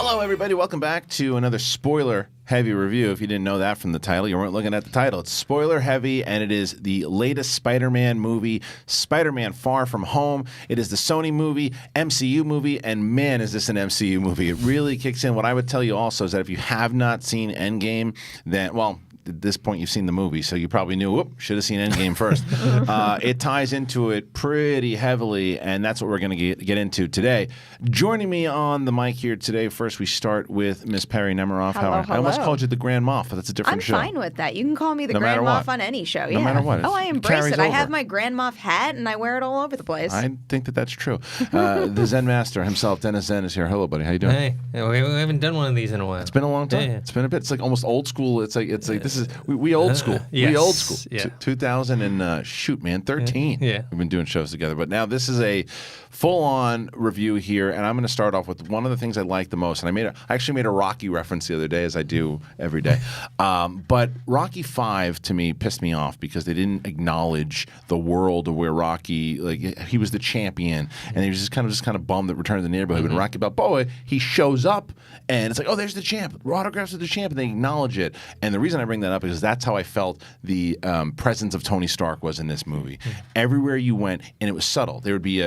Hello, everybody. Welcome back to another spoiler-heavy review. If you didn't know that from the title, you weren't looking at the title. It's spoiler-heavy, and it is the latest Spider-Man movie, Spider-Man Far From Home. It is the Sony movie, MCU movie, and man, is this an MCU movie. It really kicks in. What I would tell you also is that if you have not seen Endgame, then, well, at this point you've seen the movie, so you probably knew, whoop, should have seen Endgame first. It ties into it pretty heavily, and that's what we're going to get into today. Joining me on the mic here today, first we start with Miss Perry Nemiroff. Hello. I almost called you the Grand Moff, but that's a different show. I'm fine with that. You can call me the Grand Moff on any show. No matter what. Oh, I embrace it. Over. I have my Grand Moff hat, and I wear it all over the place. I think that that's true. The Zen Master himself, Dennis Zen, is here. Hello, buddy. How you doing? Hey, we haven't done one of these in a while. It's been a long time. Yeah. It's been a bit. It's like almost old school. It's like this is we old school. Yes. We old school. Yeah. 2000 and 13. Yeah. We've been doing shows together, but now this is a full-on review here, and I'm going to start off with one of the things I like the most. And I actually made a Rocky reference the other day, as I do every day. But Rocky 5 to me pissed me off because they didn't acknowledge the world of where Rocky, like, he was the champion, and he was just kind of bummed that Return to the Neighborhood. But Rocky Balboa, he shows up, and it's like, oh, there's the champ. Autographs of the champ, and they acknowledge it. And the reason I bring that up is that's how I felt the presence of Tony Stark was in this movie. Everywhere you went, and it was subtle. There would be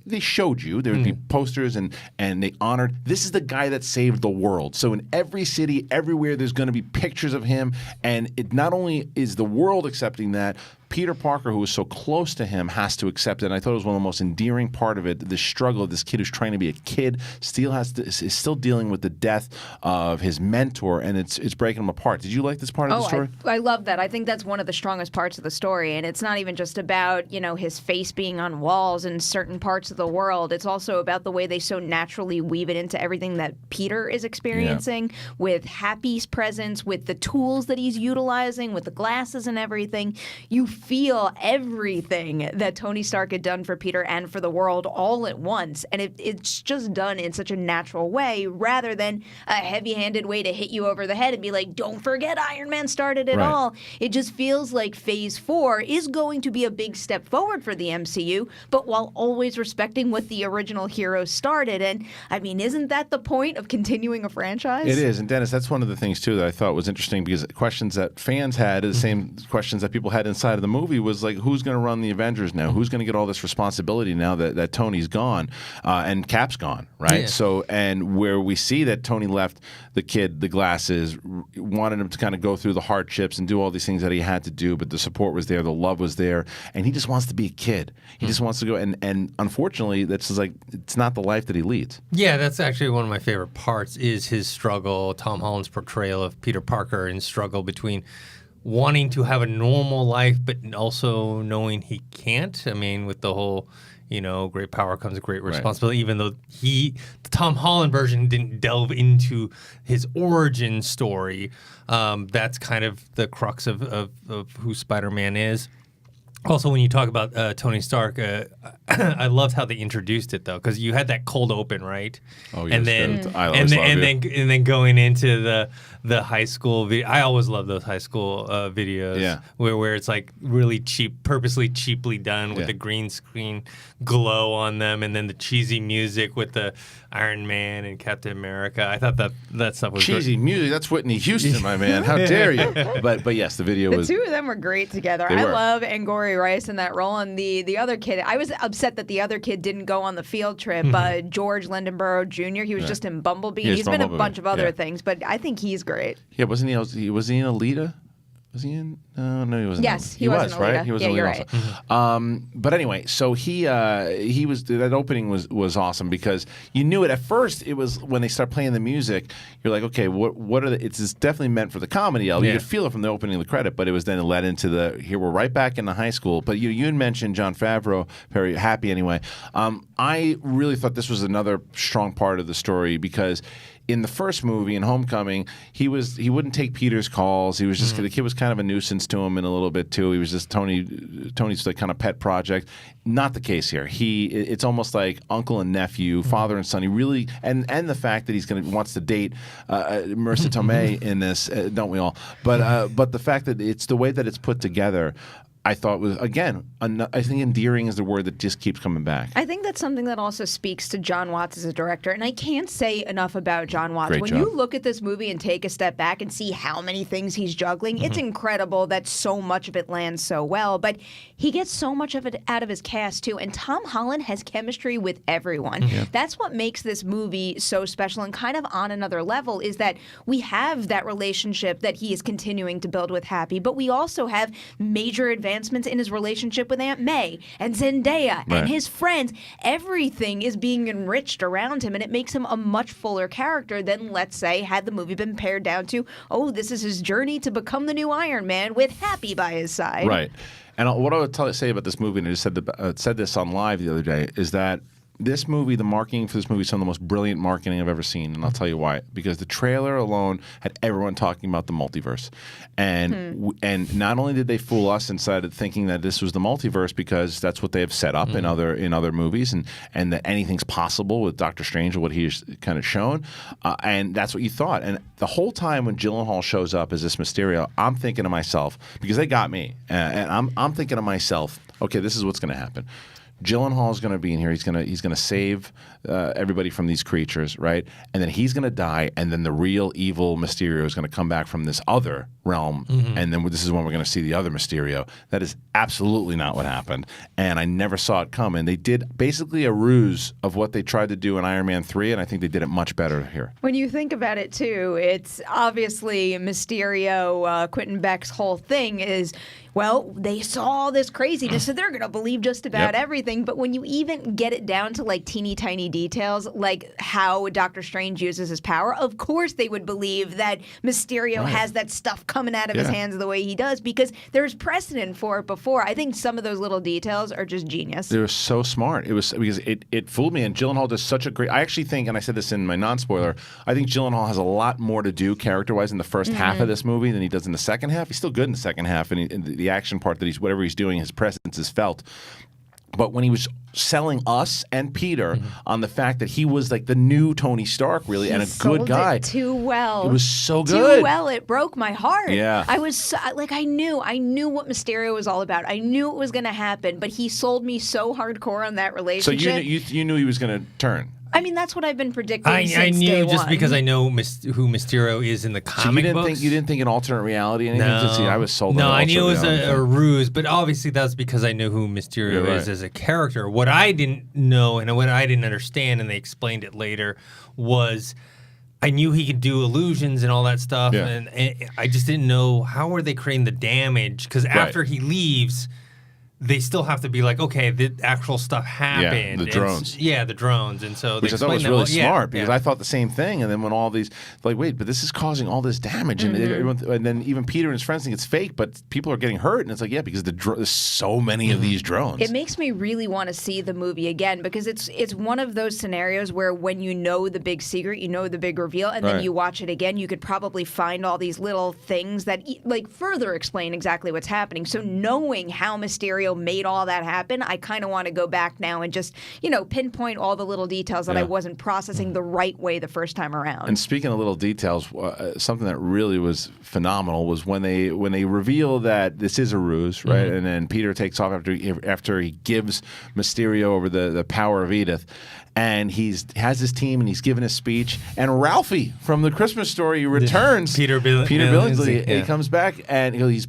they showed you. There would be posters, and they honored. This is the guy that saved the world. So in every city, everywhere, there's going to be pictures of him. And it not only is the world accepting that, Peter Parker, who was so close to him, has to accept it. And I thought it was one of the most endearing part of it, the struggle of this kid who's trying to be a kid, is still dealing with the death of his mentor, and it's breaking him apart. Did you like this part of the story? I love that. I think that's one of the strongest parts of the story, and it's not even just about, his face being on walls in certain parts of the world. It's also about the way they so naturally weave it into everything that Peter is experiencing, with Happy's presence, with the tools that he's utilizing, with the glasses and everything. You feel everything that Tony Stark had done for Peter and for the world all at once. And it's just done in such a natural way rather than a heavy-handed way to hit you over the head and be like, don't forget Iron Man started it all. It just feels like Phase 4 is going to be a big step forward for the MCU, but while always respecting what the original heroes started. And, I mean, isn't that the point of continuing a franchise? It is. And, Dennis, that's one of the things, too, that I thought was interesting because questions that fans had are the same questions that people had inside of the movie was like, who's going to run the Avengers now? Who's going to get all this responsibility now that Tony's gone and Cap's gone, right? Yeah. So, and where we see that Tony left the kid the glasses, wanted him to kind of go through the hardships and do all these things that he had to do, but the support was there, the love was there, and he just wants to be a kid. He just wants to go, and unfortunately, that's just like, it's not the life that he leads. Yeah, that's actually one of my favorite parts is his struggle, Tom Holland's portrayal of Peter Parker and struggle between wanting to have a normal life, but also knowing he can't. I mean, with the whole, great power comes a great responsibility, even though the Tom Holland version didn't delve into his origin story. That's kind of the crux of who Spider-Man is. Also, when you talk about Tony Stark, I loved how they introduced it though, because you had that cold open, right? Oh, yes, and then going into the high school video. I always love those high school videos, where it's like really cheap, purposely cheaply done with the green screen glow on them, and then the cheesy music with the Iron Man and Captain America. I thought that stuff was cheesy music. That's Whitney Houston, my man. How dare you? But yes, the video was. The two of them were great together. I love Angourie Rice in that role, and the other kid. I was upset that the other kid didn't go on the field trip. George Lindenborough Jr. He was just in Bumblebee. He's been in a bunch of other things, but I think he's great. Yeah, was he in Alita? Was he in? No, he wasn't. Yes, he was in Alita. Right? He was in Alita you're also. right. But anyway, so he was, that opening was awesome because you knew it at first. It was when they start playing the music, you're like, okay, what are the? It's definitely meant for the comedy element. You could feel it from the opening of the credit, but it was then led into here we're right back in the high school. But you had mentioned Jon Favreau, very happy anyway. I really thought this was another strong part of the story because in the first movie, in Homecoming, he wouldn't take Peter's calls. He was just the kid was kind of a nuisance to him in a little bit too. He was just Tony's like kind of pet project. Not the case here. It's almost like uncle and nephew, father and son. He really and the fact that wants to date Marissa Tomei in this, don't we all? But the fact that it's the way that it's put together. I thought was, again, I think endearing is the word that just keeps coming back. I think that's something that also speaks to John Watts as a director. And I can't say enough about John Watts. Great when job. you look at this movie and take a step back and see how many things he's juggling, it's incredible that so much of it lands so well. But he gets so much of it out of his cast, too. And Tom Holland has chemistry with everyone. That's what makes this movie so special and kind of on another level, is that we have that relationship that he is continuing to build with Happy, but we also have major advancements in his relationship with Aunt May and Zendaya and his friends. Everything is being enriched around him, and it makes him a much fuller character than, let's say, had the movie been pared down to, oh, this is his journey to become the new Iron Man with Happy by his side. Right. And what I would say about this movie, and I just said this on live the other day, is that this movie, the marketing for this movie is some of the most brilliant marketing I've ever seen, and I'll tell you why. Because the trailer alone had everyone talking about the multiverse, and and not only did they fool us inside thinking that this was the multiverse, because that's what they have set up in other movies, and that anything's possible with Doctor Strange or what he's kind of shown, and that's what you thought. And the whole time when Gyllenhaal shows up as this Mysterio, I'm thinking to myself, because they got me, and I'm thinking to myself, okay, this is what's going to happen. Gyllenhaal is going to be in here. He's going to save everybody from these creatures, right? And then he's going to die, and then the real evil Mysterio is going to come back from this other realm, and then this is when we're going to see the other Mysterio. That is absolutely not what happened, and I never saw it coming. They did basically a ruse of what they tried to do in Iron Man 3, and I think they did it much better here. When you think about it, too, it's obviously Mysterio, Quentin Beck's whole thing is, well, they saw all this craziness, so they're going to believe just about everything. But when you even get it down to like teeny tiny details, like how Doctor Strange uses his power, of course they would believe that Mysterio has that stuff coming out of his hands the way he does, because there's precedent for it before. I think some of those little details are just genius. They were so smart. It was because it fooled me, and Gyllenhaal does such a great. I actually think, and I said this in my non-spoiler, I think Gyllenhaal has a lot more to do character-wise in the first half of this movie than he does in the second half. He's still good in the second half, and the action part that whatever he's doing, his presence is felt. But when he was selling us and Peter on the fact that he was like the new Tony Stark, really, and a good guy. It too well. It was so good. Too well. It broke my heart. Yeah. I was so, like, I knew what Mysterio was all about. I knew it was going to happen, but he sold me so hardcore on that So relationship. you knew he was going to turn. I mean, that's what I've been predicting since I knew day just one. because I know who Mysterio is in the comic books. You didn't think an alternate reality? Anything? No, See, I was sold. No, on I knew it was alternate a reality. ruse, but obviously that's because I knew who Mysterio You're is right. as a character. What I didn't know and what I didn't understand, and they explained it later, was I knew he could do illusions and all that stuff, Yeah. and I just didn't know how were they creating the damage, because after he leaves, they still have to be like, okay, the actual stuff happened. the And drones. the drones. And so Which they I thought was explained really that well. smart, because I thought the same thing. And then when all these, like, wait, but this is causing all this damage, and and then even Peter and his friends think it's fake, but people are getting hurt, and it's like, yeah, because there's so many of these drones. It makes me really want to see the movie again, because it's one of those scenarios where when you know the big secret, you know the big reveal, and then Right. you watch it again, you could probably find all these little things that like further explain exactly what's happening. So knowing how Mysterio made all that happen, I kind of want to go back now and just, pinpoint all the little details that I wasn't processing the right way the first time around. And speaking of little details, something that really was phenomenal was when they reveal that this is a ruse, right? And then Peter takes off after he gives Mysterio over the power of Edith, and has his team, and he's given his speech, and Ralphie from the Christmas Story returns. Peter Billingsley. yeah. He comes back, and he's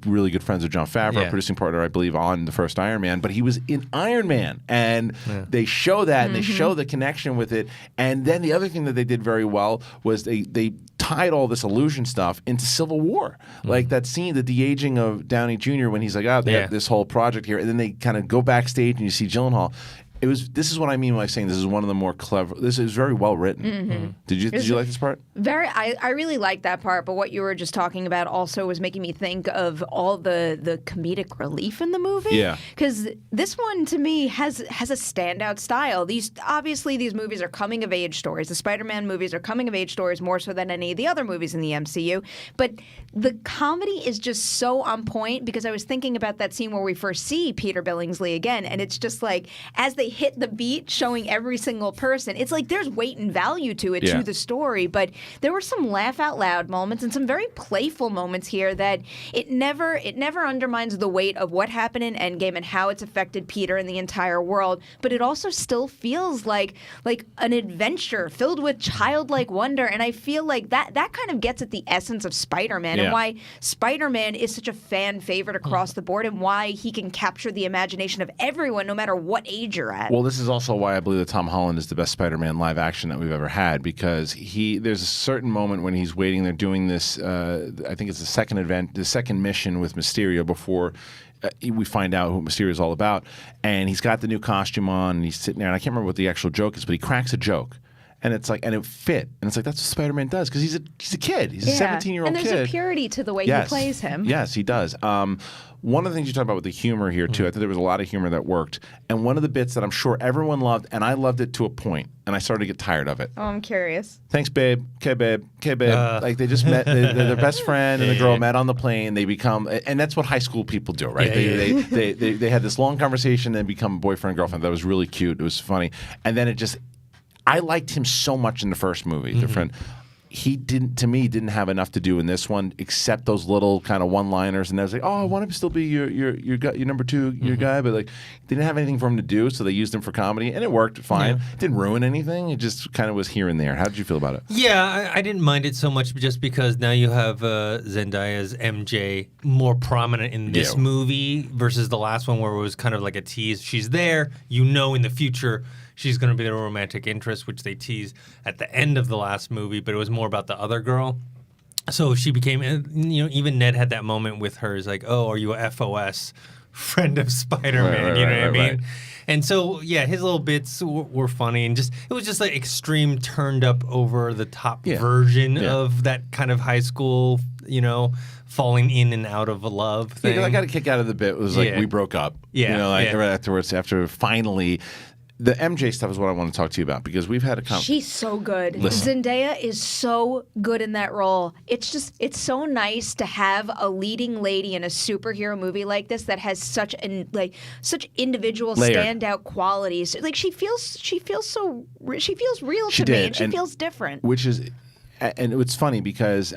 really good friends with Jon Favreau, Yeah. producing partner, I believe, on the first Iron Man. But he was in Iron Man, and they show that, and they show the connection with it. And then the other thing that they did very well was they tied all this illusion stuff into Civil War, like that scene, the de-aging of Downey Jr. when he's like, they have this whole project here, and then they kind of go backstage and you see Gyllenhaal. This is what I mean when I'm saying this is one of the more clever. This is very well written. Did you like this part? I really like that part, but what you were just talking about also was making me think of all the comedic relief in the movie. Yeah. Because this one, to me, has a standout style. These movies are coming of age stories. The Spider-Man movies are coming of age stories more so than any of the other movies in the MCU. But the comedy is just so on point, because I was thinking about that scene where we first see Peter Billingsley again, and it's just like, as they they hit the beat showing every single person. It's like there's weight and value to it, Yeah. to the story, but there were some laugh out loud moments and some very playful moments here that it never undermines the weight of what happened in Endgame and how it's affected Peter and the entire world, but it also still feels like an adventure filled with childlike wonder, and I feel like that kind of gets at the essence of Spider-Man and why Spider-Man is such a fan favorite across the board and why he can capture the imagination of everyone no matter what age you're at. Well, this is also why I believe that Tom Holland is the best Spider-Man live action that we've ever had, because there's a certain moment when he's waiting, they're doing this, I think it's the second mission with Mysterio before we find out who Mysterio is all about, and he's got the new costume on, and he's sitting there, and I can't remember what the actual joke is, but he cracks a joke. And it's like, and it fit, and it's like that's what Spider-Man does because he's a kid, he's a 17-year-old kid. And there's a purity to the way he plays him. Yes, he does. One of the things you talk about with the humor here too, I think there was a lot of humor that worked, and one of the bits that I'm sure everyone loved, and I loved it to a point, and I started to get tired of it. Oh, I'm curious. Thanks, babe. Okay, babe. Okay, babe. Like they just met, they're their best friend and the girl met on the plane. They become, and that's what high school people do, right? They had this long conversation and become boyfriend and girlfriend. That was really cute. It was funny, and then it just. I liked him so much in the first movie. The friend, he didn't have enough to do in this one except those little kind of one-liners. And I was like, oh, I want him to still be your number two, your guy, but like they didn't have anything for him to do, so they used him for comedy, and it worked fine. It didn't ruin anything. It just kind of was here and there. How did you feel about it? Yeah, I didn't mind it so much just because now you have Zendaya's MJ more prominent in this movie versus the last one where it was kind of like a tease. She's there, in the future. She's going to be the romantic interest, which they tease at the end of the last movie, but it was more about the other girl. So she became, even Ned had that moment with her. He's like, oh, are you a FOS, friend of Spider-Man? You know what I mean? Right. And so, his little bits were funny, and it was just like extreme turned up over the top version of that kind of high school, falling in and out of a love thing. Yeah, I got a kick out of the bit. It was like, we broke up. Right afterwards, after finally. The MJ stuff is what I want to talk to you about because we've had a conversation. She's so good. Zendaya is so good in that role. It's so nice to have a leading lady in a superhero movie like this that has such individual standout qualities. Like she feels real to me, and she feels different. Which is, and it's funny because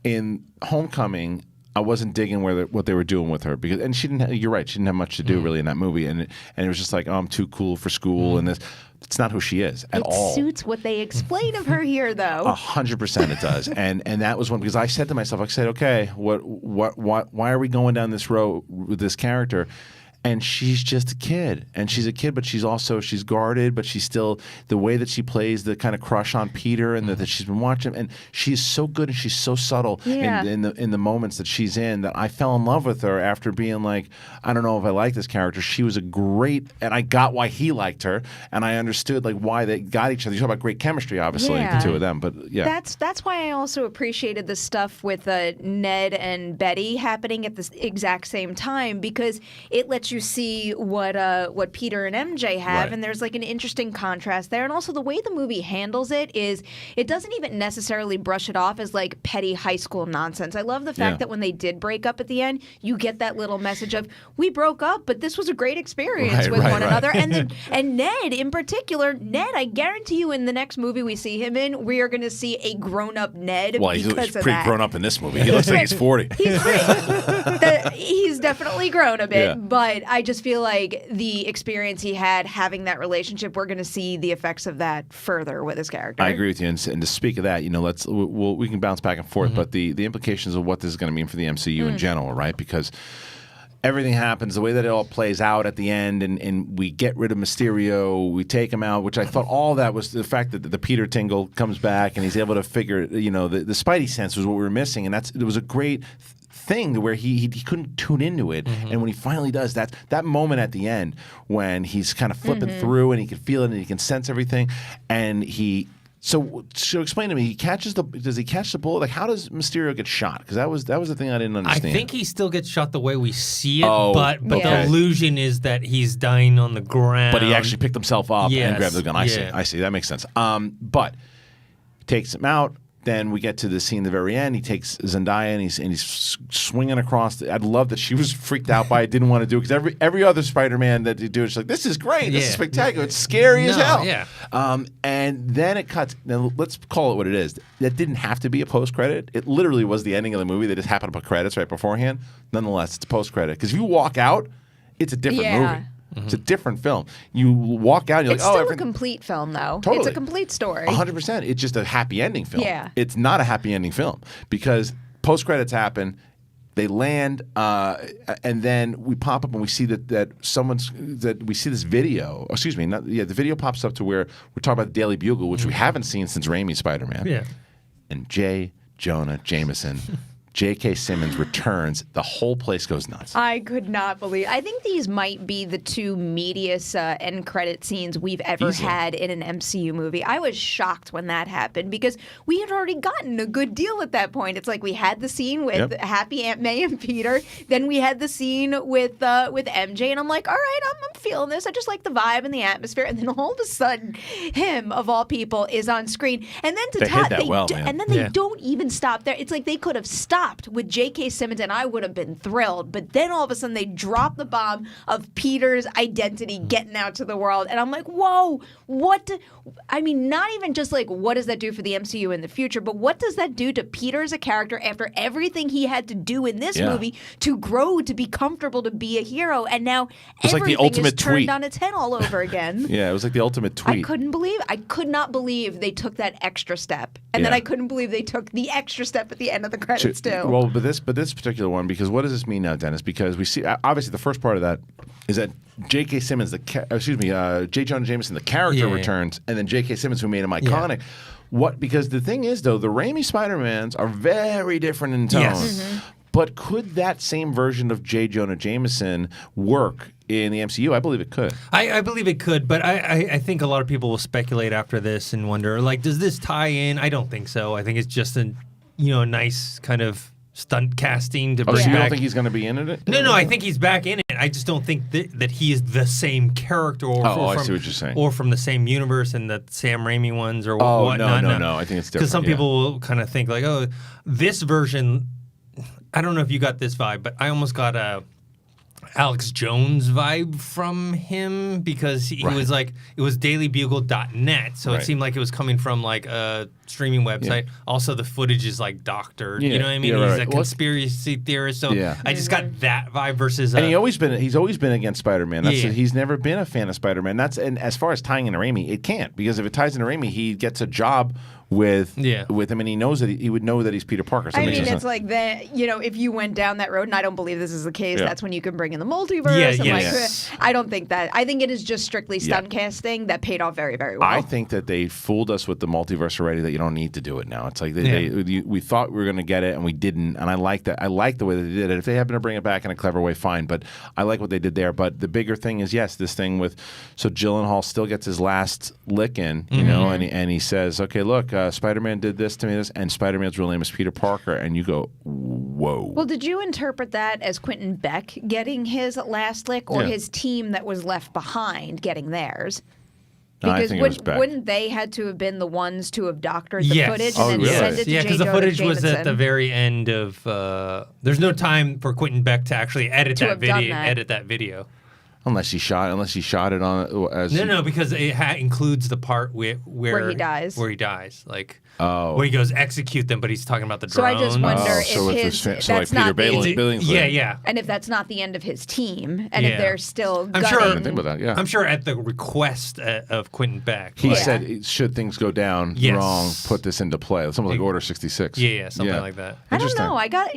in Homecoming. I wasn't digging what they were doing with her because, and she didn't. You're right. She didn't have much to do really in that movie, and it was just like, oh, I'm too cool for school, and this. It's not who she is at all. It suits what they explain of her here, though. 100% it does, and that was one because I said to myself, I said, okay, why are we going down this road with this character? And she's just a kid, and she's a kid, but she's guarded, but she's still the way that she plays the kind of crush on Peter, and that she's been watching, and she's so good and she's so subtle in the moments that she's in that I fell in love with her after being like, I don't know if I like this character. She was a great, and I got why he liked her, and I understood like why they got each other. You talk about great chemistry, obviously, the two of them, but that's why I also appreciated the stuff with Ned and Betty happening at the exact same time because it lets you see what Peter and MJ have, and there's like an interesting contrast there. And also the way the movie handles it is it doesn't even necessarily brush it off as like petty high school nonsense. I love the fact that when they did break up at the end, you get that little message of we broke up, but this was a great experience with one another. And Ned in particular, I guarantee you in the next movie we see him in, we are going to see a grown-up Ned. Well, he's pretty grown up in this movie. He looks like he's 40. He's great. He's definitely grown a bit, but I just feel like the experience he had having that relationship, we're going to see the effects of that further with his character. I agree with you. And to speak of that, we can bounce back and forth, but the implications of what this is going to mean for the MCU in general, right? Because everything happens the way that it all plays out at the end, and we get rid of Mysterio, we take him out, which I thought all that was the fact that the Peter Tingle comes back and he's able to figure, the Spidey sense was what we were missing, and it was a great thing to where he couldn't tune into it, and when he finally does, that moment at the end when he's kind of flipping through and he can feel it and he can sense everything, and So explain to me, does he catch the bullet? Like, how does Mysterio get shot? Because that was the thing I didn't understand. I think he still gets shot the way we see it, but the illusion is that he's dying on the ground. But he actually picked himself up and grabbed the gun. I see. That makes sense. But takes him out. then we get to the scene at the very end. He takes Zendaya and he's swinging across. I'd love that she was freaked out by it, didn't want to do it, because every other Spider-Man that they do, it's like, this is great, this is spectacular, it's scary as hell. Yeah. And then it cuts. Now let's call it what it is. That didn't have to be a post-credit. It literally was the ending of the movie. They just happened to put credits right beforehand. Nonetheless, it's a post-credit, because if you walk out, it's a different movie. It's a different film. You walk out, and you're It's like, still a complete film, though. Totally. It's a complete story. 100%. It's just a happy ending film. Yeah. It's not a happy ending film, because post credits happen, they land, and then we pop up and we see that we see this video. Excuse me, the video pops up to where we're talking about the Daily Bugle, which we haven't seen since Raimi's Spider-Man. Yeah. And J. Jonah Jameson. J.K. Simmons returns. The whole place goes nuts. I could not believe. I think these might be the two meatiest end credit scenes we've ever had in an MCU movie. I was shocked when that happened, because we had already gotten a good deal at that point. It's like we had the scene with Happy Aunt May and Peter, then we had the scene with MJ, and I'm like, all right, I'm feeling this. I just like the vibe and the atmosphere, and then all of a sudden, him of all people is on screen, and then They hit that well, man. and then they don't even stop there. It's like they could have stopped with J.K. Simmons, and I would have been thrilled. But then all of a sudden, they drop the bomb of Peter's identity getting out to the world, and I'm like, whoa, what? I mean, not even just like, what does that do for the MCU in the future, but what does that do to Peter as a character after everything he had to do in this movie to grow, to be comfortable, to be a hero, and now everything like the ultimate is turned tweet. on its head all over again. Yeah, it was like the ultimate tweet. I could not believe they took that extra step, and then I couldn't believe they took the extra step at the end of the credits too. Well, but this particular one, because what does this mean now, Dennis? Because we see, obviously the first part of that is that J.K. Simmons, J. Jonah Jameson, the character returns, and then J.K. Simmons, who made him iconic. Because the thing is, though, the Raimi Spider-Mans are very different in tone. Yes. But could that same version of J. Jonah Jameson work in the MCU? I believe it could. I believe it could, but I think a lot of people will speculate after this and wonder, like, does this tie in? I don't think so. I think it's just a nice kind of stunt casting to bring So you back. don't think he's going to be in it? No, I think he's back in it. I just don't think that he is the same character, I see what you're saying. or from the same universe and the Sam Raimi ones, or No. whatnot. I think it's different. Because some people will kind of think like, oh, this version. I don't know if you got this vibe, but I almost got a Alex Jones vibe from him, because he was like, it was dailybugle.net, so it seemed like it was coming from like a streaming website. Also, the footage is like doctored. You know what I mean? He's a conspiracy theorist, so I just got that vibe versus. And he's always been against Spider-Man. He's never been a fan of Spider-Man. And as far as tying into Raimi, it can't, because if it ties into Raimi, he gets a job with him, and he knows that he would know that he's Peter Parker. So I mean, it's like that. If you went down that road, and I don't believe this is the case, that's when you can bring in the multiverse. I don't think that. I think it is just strictly stunt casting that paid off very, very well. I think that they fooled us with the multiverse already. That you don't need to do it now. It's like we thought we were going to get it, and we didn't. And I like that. I like the way they did it. If they happen to bring it back in a clever way, fine. But I like what they did there. But the bigger thing is, this thing with Gyllenhaal still gets his last lick in, you know, and he says, "Okay, look, Spider-Man did this to me, and Spider-Man's real name is Peter Parker," and you go, "Whoa." Well, did you interpret that as Quentin Beck getting his last lick, or his team that was left behind getting theirs? No, I Because think it was Beck. wouldn't they had to have been the ones to have doctored the footage and then really? send it to because J. the footage Jonah was at the Jameson? very end of. There's no time for Quentin Beck to actually edit To that have done video. that. Edit that video. Unless he shot it on as No, because it includes the part where he dies. Where he dies, like where he goes execute them, but he's talking about the So drone. I just wonder Oh, if so with his his so like that's Peter not the, Billingsley. Yeah. and if that's not the end of his team, and if Yeah. they're still I'm gunning, sure- I didn't think about that. Yeah, I'm sure at the request of Quentin Beck. he like- said, "Should things go down wrong, put this into play." Something like Order 66. Yeah, something like that. I don't Interesting. know. I got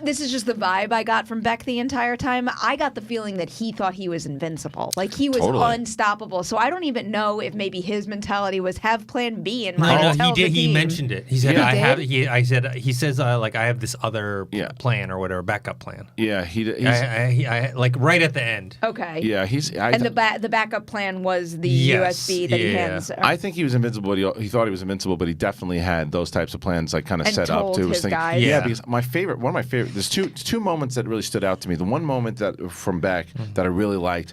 this is just the vibe I got from Beck the entire time. I got the feeling that he thought he was invincible, like he was Totally. unstoppable. So I don't even know if maybe his mentality was have Plan B in No, mind. he did. He mentioned it. He said, Yeah. "I He have." did? He says, "Like I have this other plan or whatever, backup plan." Yeah, he's I like right at the end. Okay. yeah And the backup plan was the Yes. USB that he Yeah. hands. I think he was invincible. But he thought he was invincible, but he definitely had those types of plans, like kind of And set up told too. his guys. Yeah, Yeah. because one of my favorite. There's two moments that really stood out to me. The one moment that from Beck that I really liked.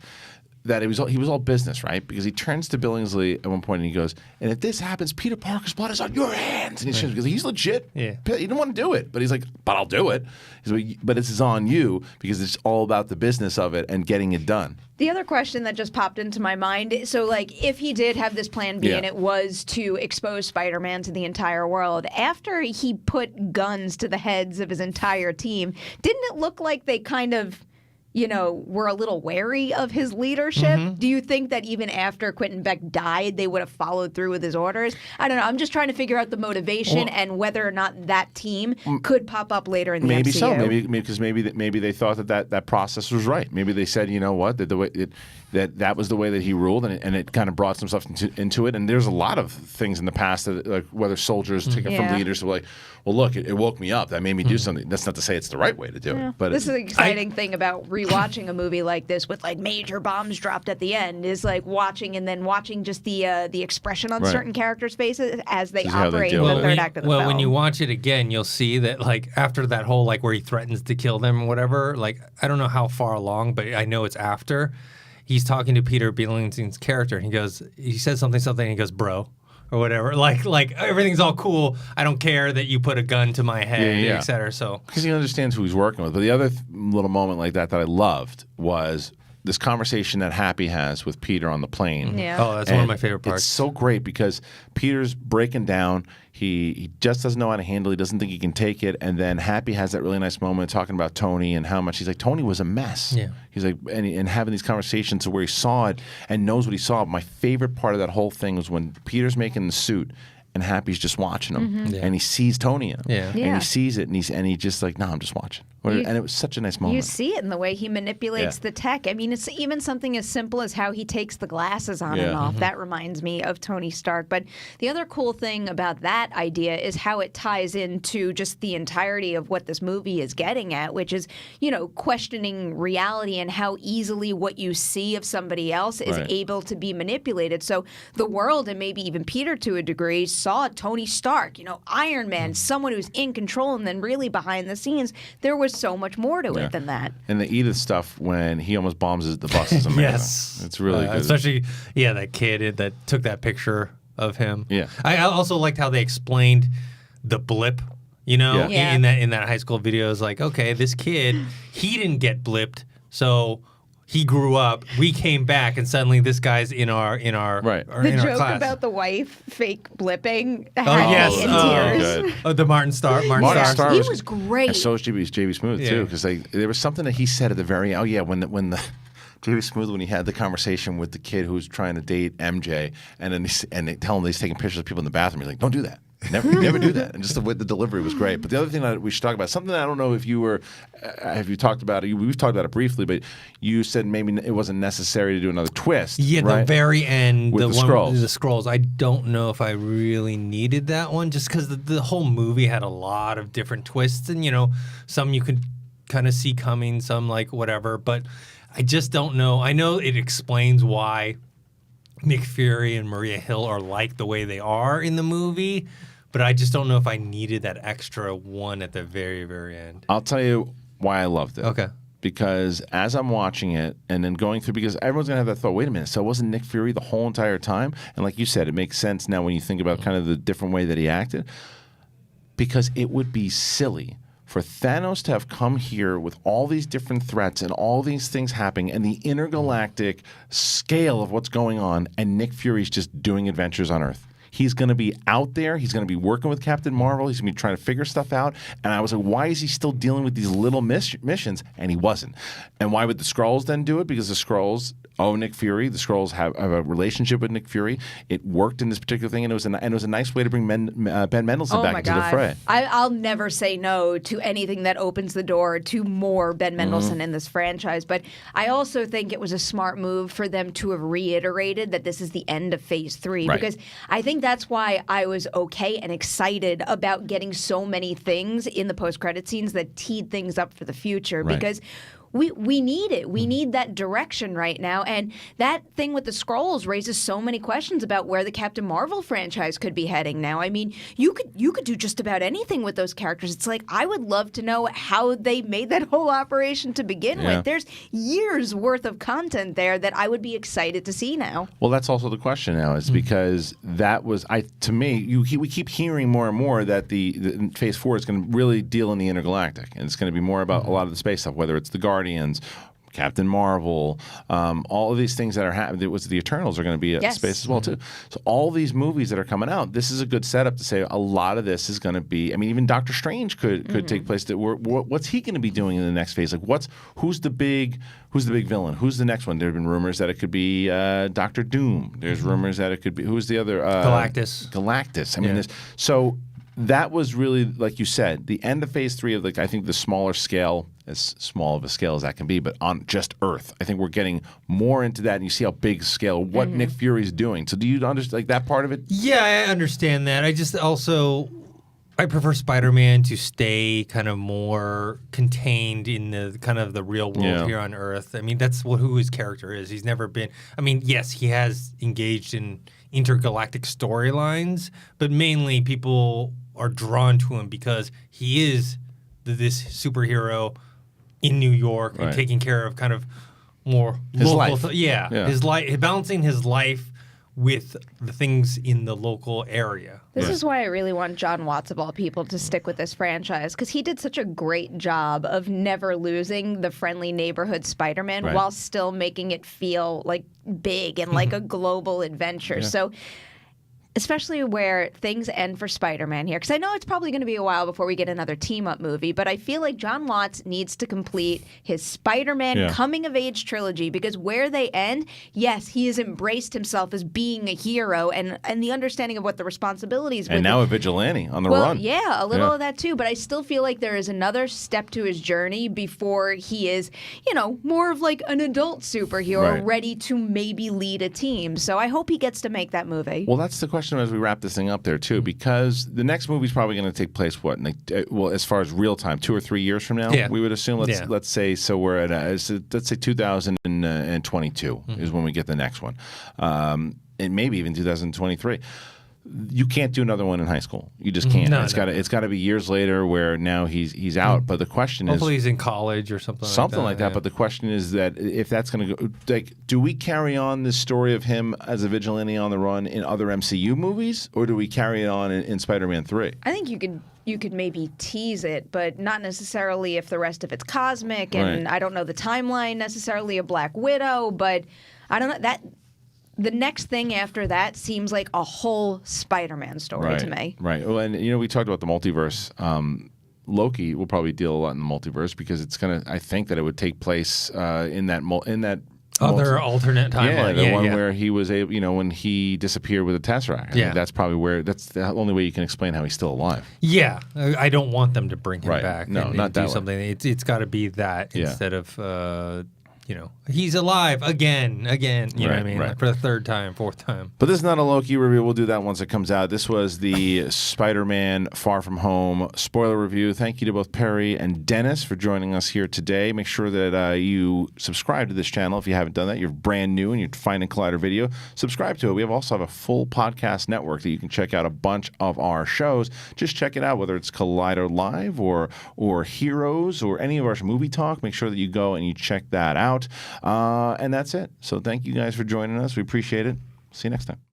that he was all business, right? Because he turns to Billingsley at one point and he goes, "And if this happens, Peter Parker's blood is on your hands." And he's legit. Yeah. He didn't want to do it, but he's like, "But I'll do it." He's like, "But this is on you because it's all about the business of it and getting it done." The other question that just popped into my mind, so like if he did have this plan B and it was to expose Spider-Man to the entire world, after he put guns to the heads of his entire team, didn't it look like they kind of, were a little wary of his leadership? Do you think that even after Quentin Beck died, they would have followed through with his orders? I don't know. I'm just trying to figure out the motivation and whether or not that team could pop up later in the maybe MCU. So. Maybe they thought that process was right. Maybe they said, you know what, that the way that was the way that he ruled, and it kind of brought some stuff into it. And there's a lot of things in the past that, like, whether soldiers take it from leaders who were like, well, look, it woke me up. That made me do something. That's not to say it's the right way to do it. But this is the exciting thing about rewatching a movie like this with like major bombs dropped at the end is like watching just the expression on certain characters' faces as they operate in the third act of the film. Well, when you watch it again, you'll see that like after that whole like where he threatens to kill them or whatever, like I don't know how far along, but I know it's after. He's talking to Peter Billingsley's character, and he says something, and he goes, "Bro," or whatever. Like everything's all cool. I don't care that you put a gun to my head, et cetera. So because he understands who he's working with. But the other little moment like that I loved was this conversation that Happy has with Peter on the plane. Yeah. Oh, that's one of my favorite parts. It's so great because Peter's breaking down. He just doesn't know how to handle it. He doesn't think he can take it. And then Happy has that really nice moment talking about Tony and how much he's like, Tony was a mess. Yeah. He's like, and having these conversations where he saw it and knows what he saw. My favorite part of that whole thing was when Peter's making the suit and Happy's just watching him, and he sees Tony in him, and he sees it, and he just like, no, I'm just watching. And it was such a nice moment. You see it in the way he manipulates the tech. I mean, it's even something as simple as how he takes the glasses on and off. That reminds me of Tony Stark. But the other cool thing about that idea is how it ties into just the entirety of what this movie is getting at, which is, questioning reality and how easily what you see of somebody else is able to be manipulated. So the world, and maybe even Peter to a degree, saw Tony Stark, Iron Man, someone who's in control, and then really behind the scenes, there was so much more to it than that. And the Edith stuff when he almost bombs the bus is amazing. Yes. It's really good. Especially, that kid that took that picture of him. Yeah. I also liked how they explained the blip, in that high school video. Is like, okay, this kid, he didn't get blipped, so he grew up. We came back, and suddenly this guy's in our right. The in our joke class. about the wife fake blipping Oh had yes, me in tears. good. The Martin Starr. Star He was great. And so is JB Smooth too, because there was something that he said at the very when the JB Smooth, when he had the conversation with the kid who was trying to date MJ, and then they tell him he's taking pictures of people in the bathroom. He's like, "Don't do that. Never do that." And just the delivery was great. But the other thing that we should talk about, something that I don't know if you were, have you talked about it? We've talked about it briefly, but you said maybe it wasn't necessary to do another twist. Yeah, right? the very end, With the Skrulls. The Skrulls. I don't know if I really needed that one, just because the whole movie had a lot of different twists, and some you could kind of see coming, some like whatever. But I just don't know. I know it explains why Nick Fury and Maria Hill are like the way they are in the movie. But I just don't know if I needed that extra one at the very, very end. I'll tell you why I loved it. Okay. Because as I'm watching it and then going through, because everyone's going to have that thought, wait a minute, so it wasn't Nick Fury the whole entire time? And like you said, it makes sense now when you think about kind of the different way that he acted. Because it would be silly for Thanos to have come here with all these different threats and all these things happening and the intergalactic scale of what's going on, and Nick Fury's just doing adventures on Earth. He's going to be out there. He's going to be working with Captain Marvel. He's going to be trying to figure stuff out. And I was like, why is he still dealing with these little missions? And he wasn't. And why would the Skrulls then do it? Because the Skrulls owe Nick Fury. The Skrulls have a relationship with Nick Fury. It worked in this particular thing, and it was a nice way to bring Ben Mendelsohn back into the fray. I'll never say no to anything that opens the door to more Ben Mendelsohn in this franchise. But I also think it was a smart move for them to have reiterated that this is the end of Phase 3. Right. Because I think that's why I was okay and excited about getting so many things in the post-credit scenes that teed things up for the future. Right. Because we need it. We need that direction right now. And that thing with the Skrulls raises so many questions about where the Captain Marvel franchise could be heading now. I mean, you could do just about anything with those characters. It's like, I would love to know how they made that whole operation to begin with. There's years worth of content there that I would be excited to see now. Well, that's also the question now, is because that was, to me, we keep hearing more and more that the Phase 4 is going to really deal in the intergalactic, and it's going to be more about a lot of the space stuff, whether it's the Guardians, Captain Marvel, all of these things that are happening. It was the Eternals are going to be at space as well too. So all these movies that are coming out, this is a good setup to say a lot of this is going to be. I mean, even Doctor Strange could take place. What's he going to be doing in the next phase? Like, who's the big villain? Who's the next one? There have been rumors that it could be Doctor Doom. There's rumors that it could be, who's the other? Galactus. I mean, so. That was really, like you said, the end of Phase 3 of, like, I think the smaller scale, as small of a scale as that can be, but on just Earth. I think we're getting more into that, and you see how big scale, what Nick Fury's doing. So do you understand, like, that part of it? Yeah, I understand that. I just also, I prefer Spider-Man to stay kind of more contained in the kind of the real world here on Earth. I mean, that's who his character is. He's never been, I mean, yes, he has engaged in intergalactic storylines, but mainly people are drawn to him because he is this superhero in New York and taking care of kind of more his local life. His life, balancing his life with the things in the local area. This is why I really want John Watts, of all people, to stick with this franchise, because he did such a great job of never losing the friendly neighborhood Spider-Man while still making it feel like big and like a global adventure. So especially where things end for Spider-Man here, because I know it's probably going to be a while before we get another team-up movie, but I feel like John Watts needs to complete his Spider-Man coming-of-age trilogy, because where they end, yes, he has embraced himself as being a hero and the understanding of what the responsibilities and now a vigilante on the run. Yeah, a little of that too, but I still feel like there is another step to his journey before he is, more of like an adult superhero ready to maybe lead a team. So I hope he gets to make that movie. Well, that's the question as we wrap this thing up there too, because the next movie is probably going to take place as far as real time, 2 or 3 years from now, we would assume. Let's say, so we're at let's say 2022 is when we get the next one, and maybe even 2023. You can't do another one in high school. You just can't. It's got to be years later where now he's out. But the question is, hopefully he's in college or something like that. But the question is that if that's going to go, like, do we carry on this story of him as a vigilante on the run in other MCU movies, or do we carry it on in Spider-Man 3? I think you could maybe tease it, but not necessarily if the rest of it's cosmic. And I don't know the timeline necessarily of Black Widow, but I don't know that. The next thing after that seems like a whole Spider-Man story to me. Right. Well, and we talked about the multiverse. Loki will probably deal a lot in the multiverse because it's gonna. I think that it would take place in that other alternate timeline. The one where he was able, when he disappeared with the Tesseract. I think that's probably that's the only way you can explain how he's still alive. Yeah, I don't want them to bring him back. No, not that something. It's got to be that instead of. He's alive again. You know what I mean? Like for the third time, fourth time. But this is not a Loki review. We'll do that once it comes out. This was the Spider-Man Far From Home spoiler review. Thank you to both Perry and Dennis for joining us here today. Make sure that you subscribe to this channel if you haven't done that. You're brand new and you're finding Collider Video. Subscribe to it. We also have a full podcast network that you can check out a bunch of our shows. Just check it out, whether it's Collider Live or Heroes or any of our movie talk. Make sure that you go and you check that out. And that's it. So thank you guys for joining us. We appreciate it. See you next time.